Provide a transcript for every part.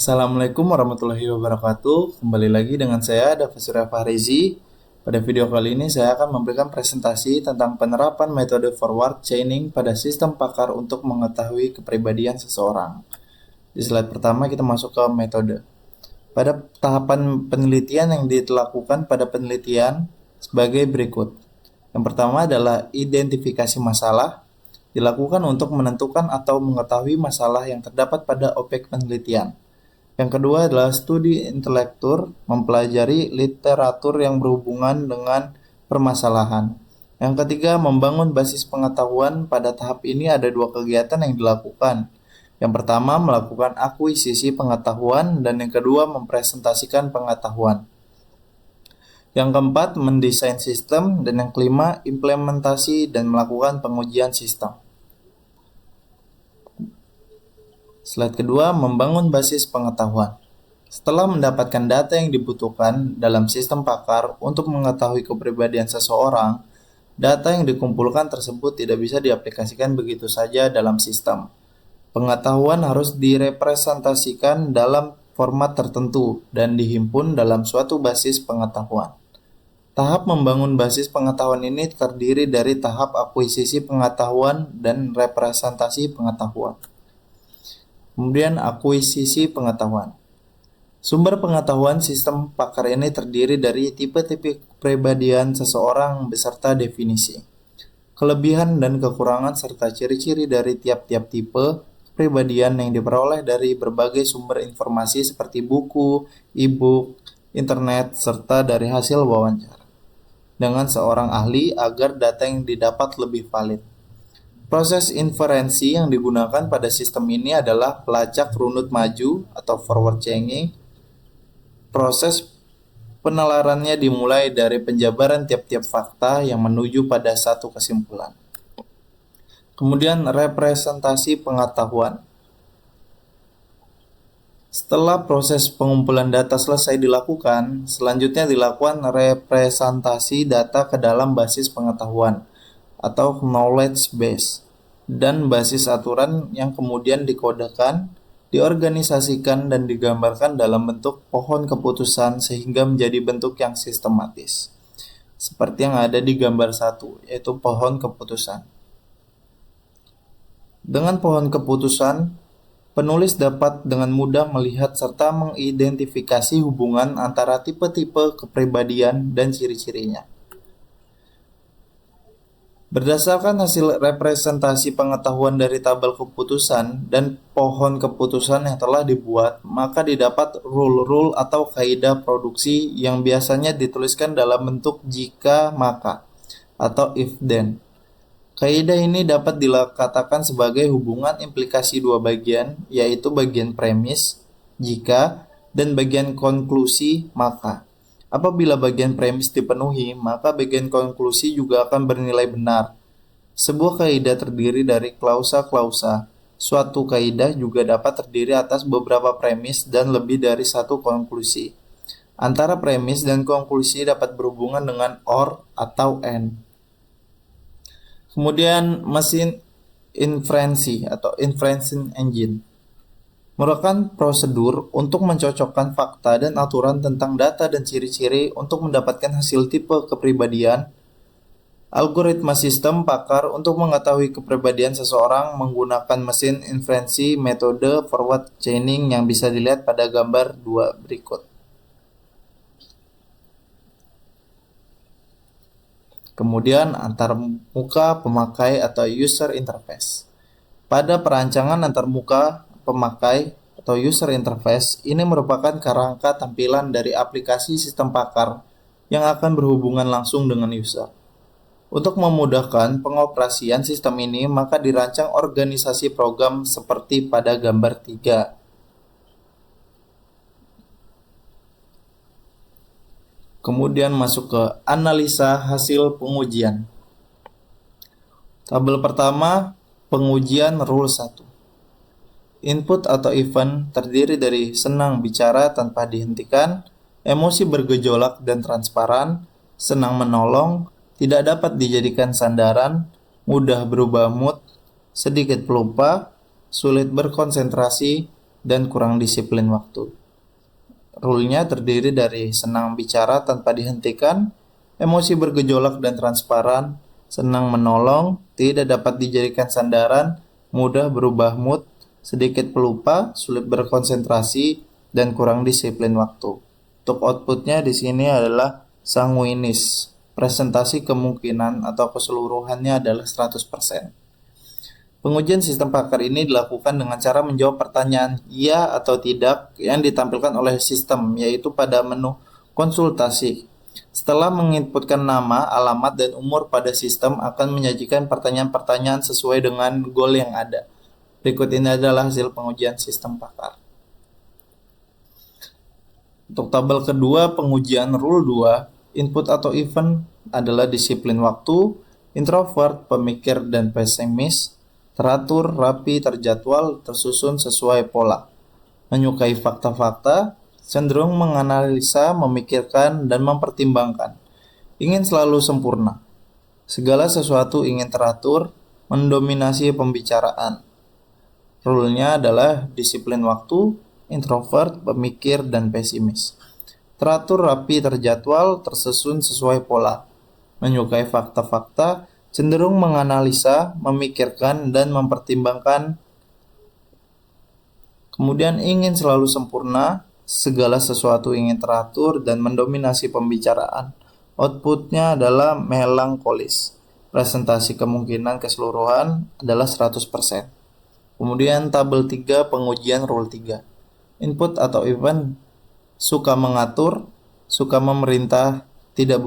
Assalamualaikum warahmatullahi wabarakatuh. Kembali lagi dengan saya, David Surya Fahrizi. Pada video kali ini saya akan memberikan presentasi tentang penerapan metode forward chaining pada sistem pakar untuk mengetahui kepribadian seseorang. Di slide pertama kita masuk ke metode. Pada tahapan penelitian yang dilakukan pada penelitian sebagai berikut. Yang pertama adalah identifikasi masalah, dilakukan untuk menentukan atau mengetahui masalah yang terdapat pada objek penelitian. Yang kedua adalah studi intelektur, mempelajari literatur yang berhubungan dengan permasalahan. Yang ketiga, membangun basis pengetahuan. Pada tahap ini ada dua kegiatan yang dilakukan. Yang pertama, melakukan akuisisi pengetahuan, dan yang kedua, mempresentasikan pengetahuan. Yang keempat, mendesain sistem, dan yang kelima, implementasi dan melakukan pengujian sistem. Slide kedua, membangun basis pengetahuan. Setelah mendapatkan data yang dibutuhkan dalam sistem pakar untuk mengetahui kepribadian seseorang, data yang dikumpulkan tersebut tidak bisa diaplikasikan begitu saja dalam sistem. Pengetahuan harus direpresentasikan dalam format tertentu dan dihimpun dalam suatu basis pengetahuan. Tahap membangun basis pengetahuan ini terdiri dari tahap akuisisi pengetahuan dan representasi pengetahuan. Kemudian akuisisi pengetahuan. Sumber pengetahuan sistem pakar ini terdiri dari tipe-tipe kepribadian seseorang beserta definisi, kelebihan dan kekurangan serta ciri-ciri dari tiap-tiap tipe kepribadian yang diperoleh dari berbagai sumber informasi seperti buku, e-book, internet, serta dari hasil wawancara dengan seorang ahli agar data yang didapat lebih valid. Proses inferensi yang digunakan pada sistem ini adalah pelacak runut maju atau forward chaining. Proses penalarannya dimulai dari penjabaran tiap-tiap fakta yang menuju pada satu kesimpulan. Kemudian representasi pengetahuan. Setelah proses pengumpulan data selesai dilakukan, selanjutnya dilakukan representasi data ke dalam basis pengetahuan atau knowledge base dan basis aturan yang kemudian dikodekan, diorganisasikan dan digambarkan dalam bentuk pohon keputusan sehingga menjadi bentuk yang sistematis. Seperti yang ada di gambar 1, yaitu pohon keputusan. Dengan pohon keputusan, penulis dapat dengan mudah melihat serta mengidentifikasi hubungan antara tipe-tipe kepribadian dan ciri-cirinya. Berdasarkan hasil representasi pengetahuan dari tabel keputusan dan pohon keputusan yang telah dibuat, maka didapat rule-rule atau kaidah produksi yang biasanya dituliskan dalam bentuk jika maka atau if then. Kaidah ini dapat dikatakan sebagai hubungan implikasi dua bagian, yaitu bagian premis jika dan bagian konklusi maka. Apabila bagian premis dipenuhi, maka bagian konklusi juga akan bernilai benar. Sebuah kaidah terdiri dari klausa-klausa. Suatu kaidah juga dapat terdiri atas beberapa premis dan lebih dari satu konklusi. Antara premis dan konklusi dapat berhubungan dengan or atau and. Kemudian mesin inferensi atau inferencing engine merupakan prosedur untuk mencocokkan fakta dan aturan tentang data dan ciri-ciri untuk mendapatkan hasil tipe kepribadian. Algoritma sistem pakar untuk mengetahui kepribadian seseorang menggunakan mesin inferensi metode forward chaining yang bisa dilihat pada gambar 2 berikut. Kemudian antarmuka pemakai atau user interface. Pada perancangan antarmuka pemakai atau user interface, ini merupakan kerangka tampilan dari aplikasi sistem pakar yang akan berhubungan langsung dengan user. Untuk memudahkan pengoperasian sistem ini, maka dirancang organisasi program seperti pada gambar 3. Kemudian masuk ke analisa hasil pengujian. Tabel pertama, pengujian rule 1. Input atau event terdiri dari senang bicara tanpa dihentikan, emosi bergejolak dan transparan, senang menolong, tidak dapat dijadikan sandaran, mudah berubah mood, sedikit pelupa, sulit berkonsentrasi, dan kurang disiplin waktu. Rule-nya terdiri dari senang bicara tanpa dihentikan, emosi bergejolak dan transparan, senang menolong, tidak dapat dijadikan sandaran, mudah berubah mood, sedikit pelupa, sulit berkonsentrasi, dan kurang disiplin waktu. Untuk outputnya di sini adalah sanguinis. Presentasi kemungkinan atau keseluruhannya adalah 100%. Pengujian sistem pakar ini dilakukan dengan cara menjawab pertanyaan ya atau tidak yang ditampilkan oleh sistem, yaitu pada menu konsultasi. Setelah menginputkan nama, alamat, dan umur pada sistem akan menyajikan pertanyaan-pertanyaan sesuai dengan goal yang ada. Berikut ini adalah hasil pengujian sistem pakar. Untuk tabel kedua pengujian Rule 2, input atau event adalah disiplin waktu, introvert, pemikir, dan pesimis, teratur, rapi, terjadwal, tersusun sesuai pola, menyukai fakta-fakta, cenderung menganalisa, memikirkan, dan mempertimbangkan, ingin selalu sempurna, segala sesuatu ingin teratur, mendominasi pembicaraan. Rule-nya adalah disiplin waktu, introvert, pemikir, dan pesimis. Teratur, rapi, terjadwal, tersusun sesuai pola, menyukai fakta-fakta, cenderung menganalisa, memikirkan, dan mempertimbangkan. Kemudian ingin selalu sempurna, segala sesuatu ingin teratur, dan mendominasi pembicaraan. Outputnya adalah melankolis. Presentasi kemungkinan keseluruhan adalah 100%. Kemudian tabel 3 pengujian Rule 3. Input atau event suka mengatur, suka memerintah, tidak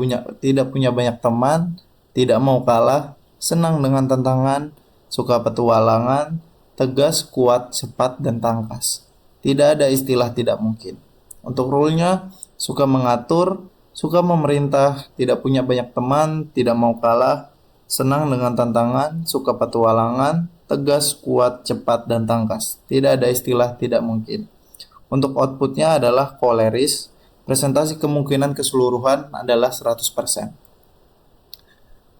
punya banyak teman, tidak mau kalah, senang dengan tantangan, suka petualangan, tegas, kuat, cepat, dan tangkas. Tidak ada istilah tidak mungkin. Untuk rule-nya, suka mengatur, suka memerintah, tidak punya banyak teman, tidak mau kalah, senang dengan tantangan, suka petualangan, tegas, kuat, cepat, dan tangkas. Tidak ada istilah tidak mungkin. Untuk outputnya adalah koleris, presentasi kemungkinan keseluruhan adalah 100%.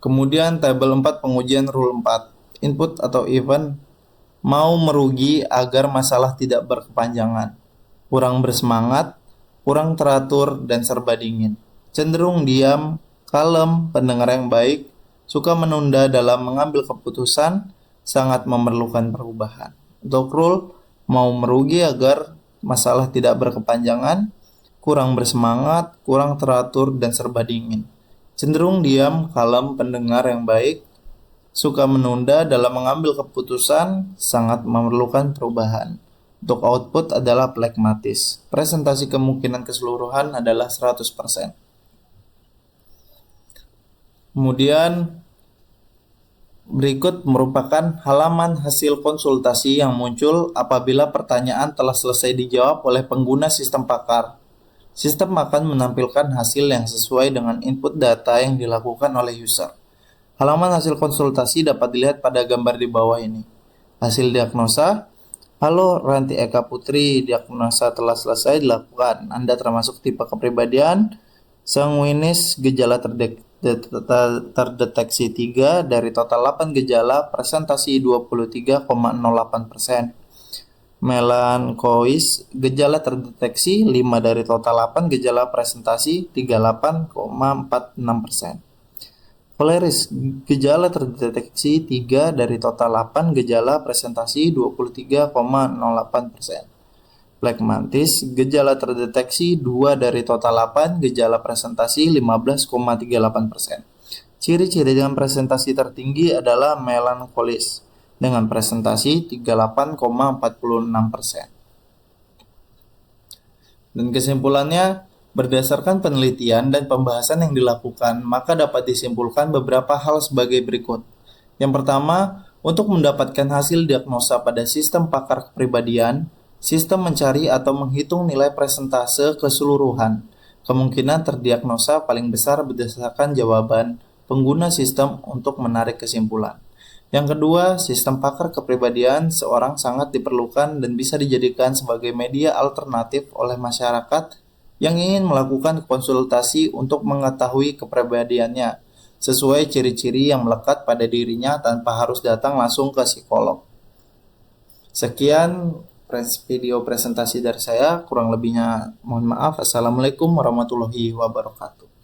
Kemudian tabel 4 pengujian Rule 4. Input atau event mau merugi agar masalah tidak berkepanjangan. Kurang bersemangat, kurang teratur, dan serba dingin. Cenderung diam, kalem, pendengar yang baik, suka menunda dalam mengambil keputusan, sangat memerlukan perubahan. Untuk rule, mau merugi agar masalah tidak berkepanjangan, kurang bersemangat, kurang teratur, dan serba dingin. Cenderung diam, kalem, pendengar yang baik, suka menunda dalam mengambil keputusan, sangat memerlukan perubahan. Untuk output adalah pragmatis. Presentasi kemungkinan keseluruhan adalah 100%. Kemudian berikut merupakan halaman hasil konsultasi yang muncul apabila pertanyaan telah selesai dijawab oleh pengguna sistem pakar. Sistem akan menampilkan hasil yang sesuai dengan input data yang dilakukan oleh user. Halaman hasil konsultasi dapat dilihat pada gambar di bawah ini. Hasil diagnosa, halo Ranti Eka Putri, diagnosa telah selesai dilakukan. Anda termasuk tipe kepribadian sanguinis, gejala terdeteksi 3 dari total 8 gejala, presentasi 23,08%. Melankolis, gejala terdeteksi 5 dari total 8 gejala, presentasi 38,46%. Koleris, gejala terdeteksi 3 dari total 8 gejala, presentasi 23,08%. Plekmantis, gejala terdeteksi 2 dari total 8 gejala, presentasi 15,38%. Ciri-ciri dengan presentasi tertinggi adalah melankolis dengan presentasi 38,46%. Dan kesimpulannya, berdasarkan penelitian dan pembahasan yang dilakukan, maka dapat disimpulkan beberapa hal sebagai berikut. Yang pertama, untuk mendapatkan hasil diagnosa pada sistem pakar kepribadian, sistem mencari atau menghitung nilai presentase keseluruhan. Kemungkinan terdiagnosa paling besar berdasarkan jawaban pengguna sistem untuk menarik kesimpulan. Yang kedua, sistem pakar kepribadian seorang sangat diperlukan dan bisa dijadikan sebagai media alternatif oleh masyarakat yang ingin melakukan konsultasi untuk mengetahui kepribadiannya sesuai ciri-ciri yang melekat pada dirinya tanpa harus datang langsung ke psikolog. Sekian video presentasi dari saya. Kurang lebihnya mohon maaf. Assalamualaikum warahmatullahi wabarakatuh.